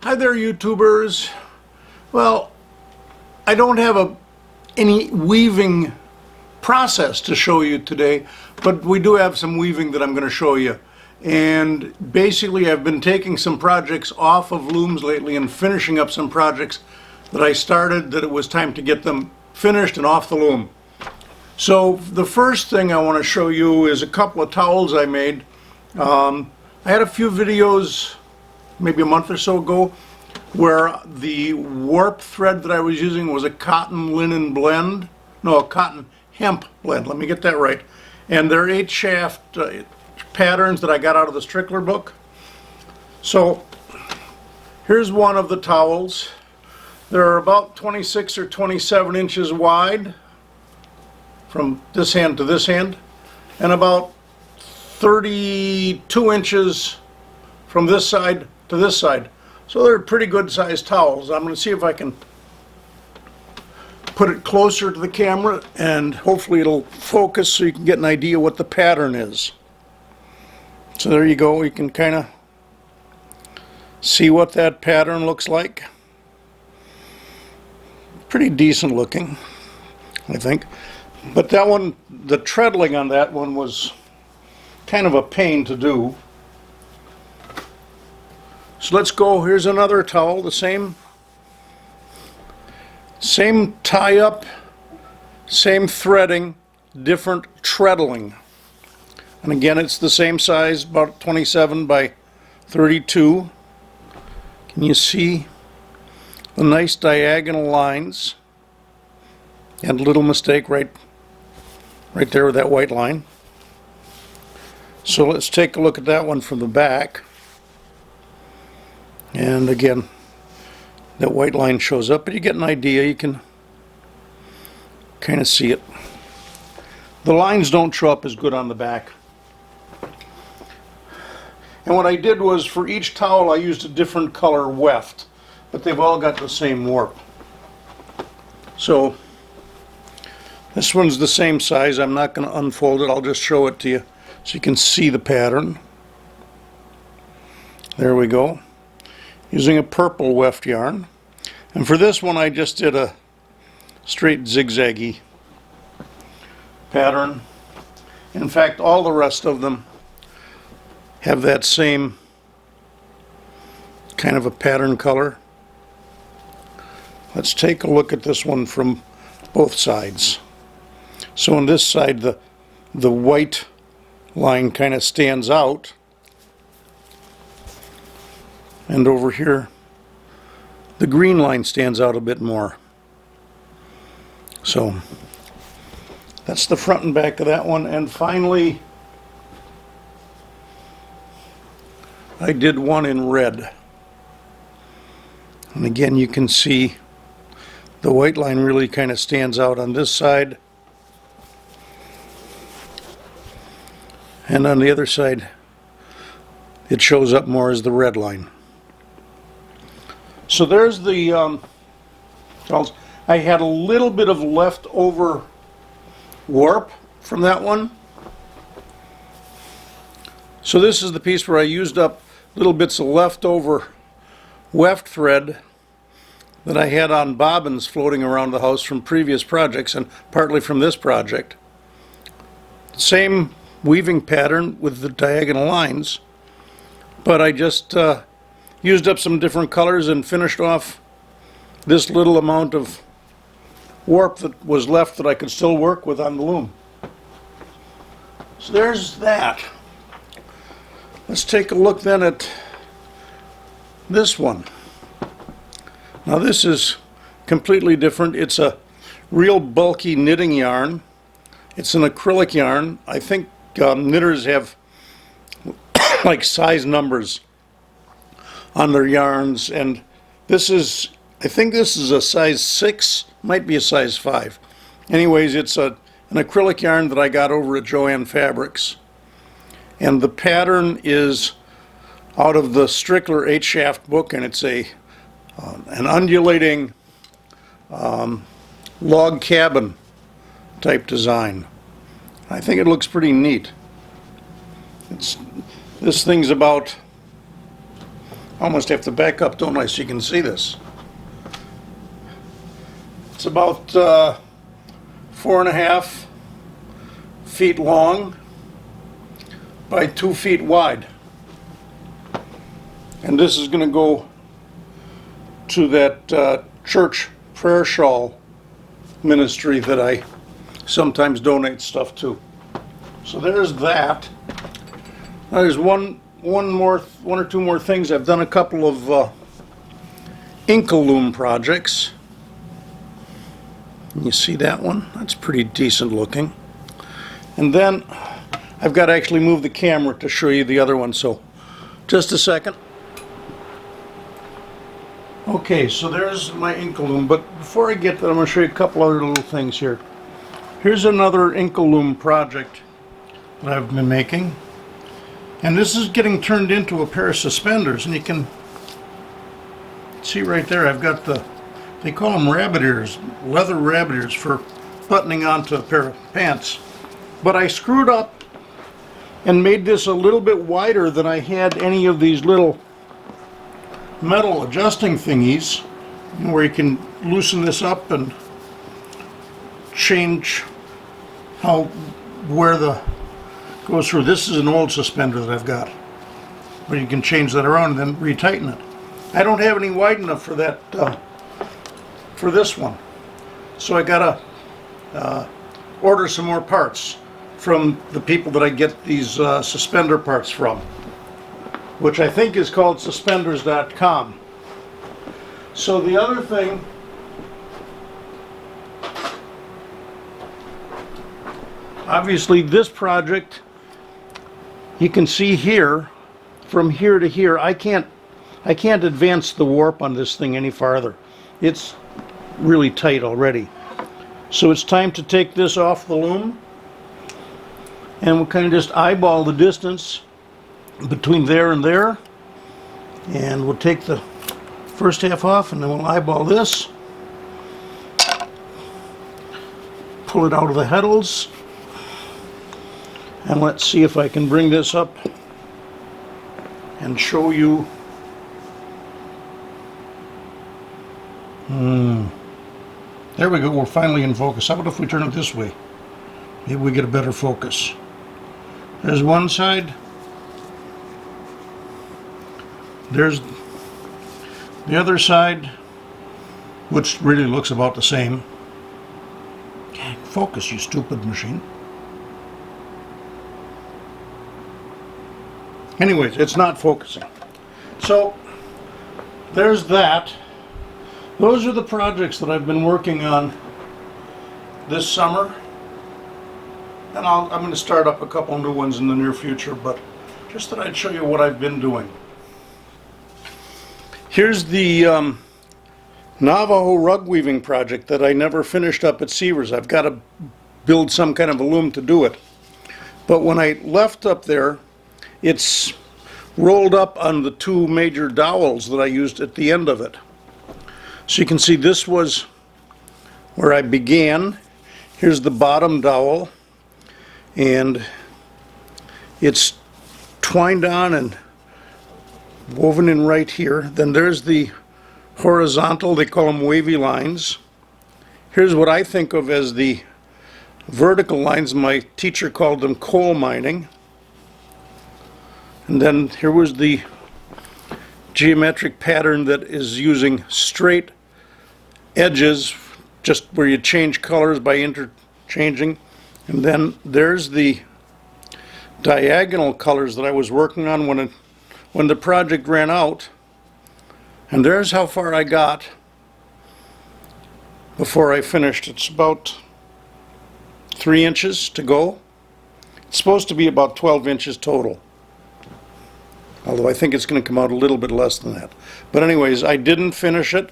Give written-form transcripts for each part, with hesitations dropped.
Hi there, YouTubers. Well, I don't have any weaving process to show you today, but we do have some weaving that I'm going to show you. And basically, I've been taking some projects off of looms lately and finishing up some projects that I started that it was time to get them finished and off the loom. So the first thing I want to show you is a couple of towels I made. I had a few videos maybe a month or so ago where the warp thread that I was using was a cotton linen blend. No, a cotton hemp blend. Let me get that right. And they're 8-shaft patterns that I got out of the Strickler book. So here's one of the towels. They're about 26 or 27 inches wide from this hand to this hand, and about 32 inches from this side to this side. So they're pretty good sized towels. I'm going to see if I can put it closer to the camera and hopefully it'll focus so you can get an idea what the pattern is. So there you go, you can kind of see what that pattern looks like. Pretty decent looking, I think. But that one, the treadling on that one was kind of a pain to do. So let's go, here's another towel, the same tie up, same threading, different treadling. And again, it's the same size, about 27 by 32. Can you see the nice diagonal lines? And a little mistake right there with that white line. So let's take a look at that one from the back. And again, that white line shows up, but you get an idea. You can kind of see it. The lines don't show up as good on the back. And what I did was, for each towel I used a different color weft, but they've all got the same warp. So this one's the same size. I'm not going to unfold it. I'll just show it to you so you can see the pattern. There we go. Using a purple weft yarn. And for this one I just did a straight zigzaggy pattern. In fact, all the rest of them have that same kind of a pattern color. Let's take a look at this one from both sides. So on this side, the white line kind of stands out, and over here the green line stands out a bit more. So that's the front and back of that one. And finally, I did one in red, and again you can see the white line really kind of stands out on this side, and on the other side it shows up more as the red line. So there's the towels. I had a little bit of leftover warp from that one. So this is the piece where I used up little bits of leftover weft thread that I had on bobbins floating around the house from previous projects and partly from this project. Same weaving pattern with the diagonal lines, but I just used up some different colors and finished off this little amount of warp that was left that I could still work with on the loom. So there's that. Let's take a look then at this one. Now this is completely different. It's a real bulky knitting yarn. It's an acrylic yarn. I think knitters have like size numbers on their yarns, and this is, I think this is a size 6, might be a size 5. Anyways, it's an acrylic yarn that I got over at Jo-Ann Fabrics, and the pattern is out of the Strickler 8-shaft book, and it's an undulating log cabin type design. I think it looks pretty neat. This thing's about Almost have to back up, don't I, so you can see this. It's about 4.5 feet long by 2 feet wide. And this is going to go to that church prayer shawl ministry that I sometimes donate stuff to. So there's that. Now there's one or two more things. I've done a couple of Inkaloom projects. You see that one? That's pretty decent looking. And then I've got to actually move the camera to show you the other one, so just a second. Okay, so there's my Inkaloom, but before I get that, I'm going to show you a couple other little things here. Here's another Inkaloom project that I've been making. And this is getting turned into a pair of suspenders, and you can see right there I've got they call them rabbit ears, leather rabbit ears for buttoning onto a pair of pants. But I screwed up and made this a little bit wider than I had any of these little metal adjusting thingies where you can loosen this up and change where the goes through. This is an old suspender that I've got, but you can change that around and then retighten it. I don't have any wide enough for that for this one, so I gotta order some more parts from the people that I get these suspender parts from, which I think is called suspenders.com. So the other thing, obviously this project, you can see here, from here to here, I can't advance the warp on this thing any farther. It's really tight already. So it's time to take this off the loom, and we'll kind of just eyeball the distance between there and there, and we'll take the first half off, and then we'll eyeball this, pull it out of the heddles, and let's see if I can bring this up and show you. There we go, we're finally in focus. How about if we turn it this way? Maybe we get a better focus. There's one side. There's the other side, which really looks about the same. Focus, you stupid machine. Anyways, it's not focusing. So, there's that. Those are the projects that I've been working on this summer. And I'm going to start up a couple new ones in the near future, but just that I'd show you what I've been doing. Here's the Navajo rug weaving project that I never finished up at Seavers. I've got to build some kind of a loom to do it. But when I left up there, it's rolled up on the two major dowels that I used at the end of it. So you can see this was where I began. Here's the bottom dowel, and it's twined on and woven in right here. Then there's the horizontal, they call them wavy lines. Here's what I think of as the vertical lines. My teacher called them coal mining. And then here was the geometric pattern that is using straight edges, just where you change colors by interchanging. And then there's the diagonal colors that I was working on when the project ran out. And there's how far I got before I finished. It's about 3 inches to go. It's supposed to be about 12 inches total, although I think it's going to come out a little bit less than that. But anyways, I didn't finish it.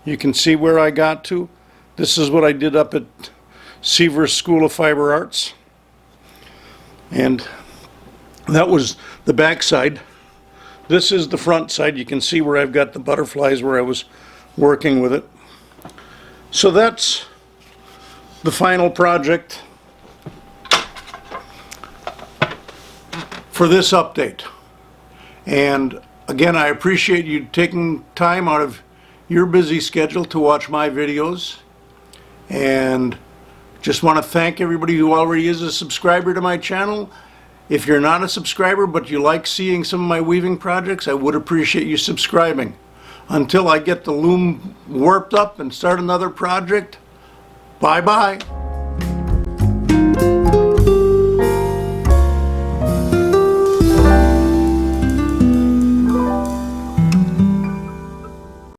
You can see where I got to. This is what I did up at Seavers School of Fiber Arts. And that was the back side. This is the front side. You can see where I've got the butterflies where I was working with it. So that's the final project for this update. And Again, I appreciate you taking time out of your busy schedule to watch my videos, and just want to thank everybody who already is a subscriber to my channel. If you're not a subscriber but you like seeing some of my weaving projects, I would appreciate you subscribing. Until I get the loom warped up and start another project, bye-bye.